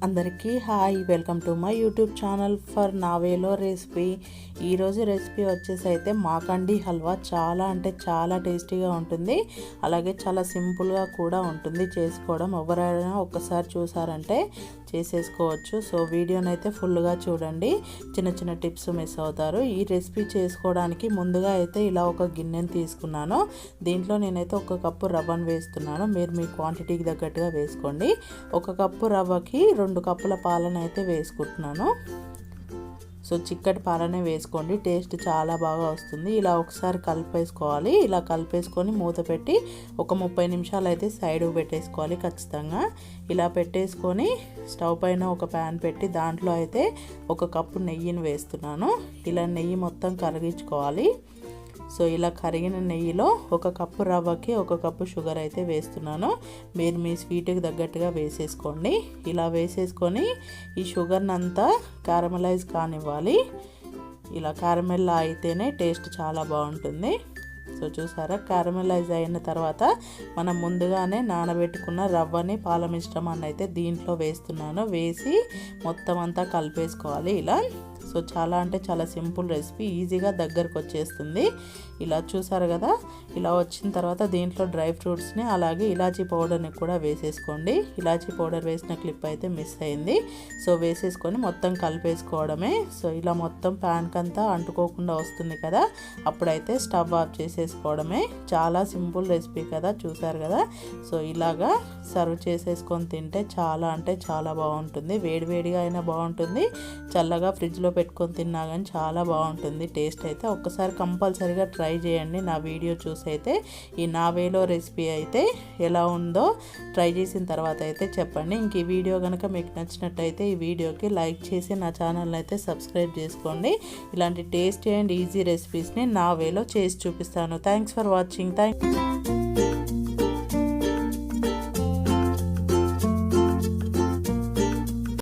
అందరికీ hi, welcome to my YouTube channel for నా వేలో రెసిపీ. ఈరోజు రెసిపీ వచ్చేసి అయితే మాకండి హల్వా. చాలా అంటే చాలా టేస్టీగా ఉంటుంది, అలాగే చాలా సింపుల్గా కూడా ఉంటుంది చేసుకోవడం. ఎవరైనా ఒక్కసారి చూసారంటే చేసేసుకోవచ్చు. సో వీడియోని అయితే ఫుల్గా చూడండి, చిన్న చిన్న టిప్స్ మిస్ అవుతారు. ఈ రెసిపీ చేసుకోవడానికి ముందుగా అయితే ఇలా ఒక గిన్నెని తీసుకున్నాను. దీంట్లో నేనైతే 1 కప్పు రవ్వను వేస్తున్నాను. మీరు మీ క్వాంటిటీకి తగ్గట్టుగా వేసుకోండి. 1 కప్పు రవ్వకి 2 కప్పుల పాలను అయితే వేసుకుంటున్నాను. సో చిక్కటి పాలనే వేసుకోండి, టేస్ట్ చాలా బాగా వస్తుంది. ఇలా ఒకసారి కలిపేసుకోవాలి. ఇలా కలిపేసుకొని మూత పెట్టి ఒక 30 నిమిషాలు అయితే సైడ్ పెట్టేసుకోవాలి ఖచ్చితంగా. ఇలా పెట్టేసుకొని స్టవ్ పైన ఒక ప్యాన్ పెట్టి దాంట్లో అయితే 1 కప్పు నెయ్యిని వేస్తున్నాను. ఇలా నెయ్యి మొత్తం కరిగించుకోవాలి. సో ఇలా కరిగిన నెయ్యిలో 1 కప్పు రవ్వకి 1 కప్పు షుగర్ అయితే వేస్తున్నాను. మీరు మీ స్వీట్కి తగ్గట్టుగా వేసేసుకోండి. ఇలా వేసేసుకొని ఈ షుగర్ని అంతా క్యారమలైజ్ కానివ్వాలి. ఇలా క్యారమెల్ అయితేనే టేస్ట్ చాలా బాగుంటుంది. సో చూసారా, క్యారమలైజ్ అయిన తర్వాత మనం ముందుగానే నానబెట్టుకున్న రవ్వని పాల మిశ్రమాన్ని అయితే దీంట్లో వేస్తున్నాను. వేసి మొత్తం అంతా కలిపేసుకోవాలి ఇలా. సో చాలా అంటే చాలా సింపుల్ రెసిపీ, ఈజీగా దగ్గరకు వచ్చేస్తుంది. ఇలా చూసారు కదా, ఇలా వచ్చిన తర్వాత దీంట్లో డ్రై ఫ్రూట్స్ని అలాగే ఇలాచీ పౌడర్ని కూడా వేసేసుకోండి. ఇలాచీ పౌడర్ వేసిన క్లిప్ అయితే మిస్ అయింది. సో వేసేసుకొని మొత్తం కలిపేసుకోవడమే. సో ఇలా మొత్తం ప్యాన్కి అంతా అంటుకోకుండా వస్తుంది కదా, అప్పుడైతే స్టవ్ ఆఫ్ చేసేసుకోవడమే. చాలా సింపుల్ రెసిపీ కదా, చూసారు కదా. సో ఇలాగా సర్వ్ చేసేసుకొని తింటే చాలా అంటే చాలా బాగుంటుంది. వేడివేడిగా అయినా బాగుంటుంది, చల్లగా ఫ్రిడ్జ్లో పెట్టుకొని తిన్నా కానీ చాలా బాగుంటుంది టేస్ట్ అయితే. ఒక్కసారి కంపల్సరీగా ట్రై చేయండి. నా వీడియో చూసి అయితే ఈ నా వేలో రెసిపీ అయితే ఎలా ఉందో ట్రై చేసిన తర్వాత అయితే చెప్పండి. ఇంక ఈ వీడియో కనుక మీకు నచ్చినట్టయితే ఈ వీడియోకి లైక్ చేసి నా ఛానల్ని అయితే సబ్స్క్రైబ్ చేసుకోండి. ఇలాంటి టేస్టీ అండ్ ఈజీ రెసిపీస్ని నా వేలో చేసి చూపిస్తాను. Thanks for watching.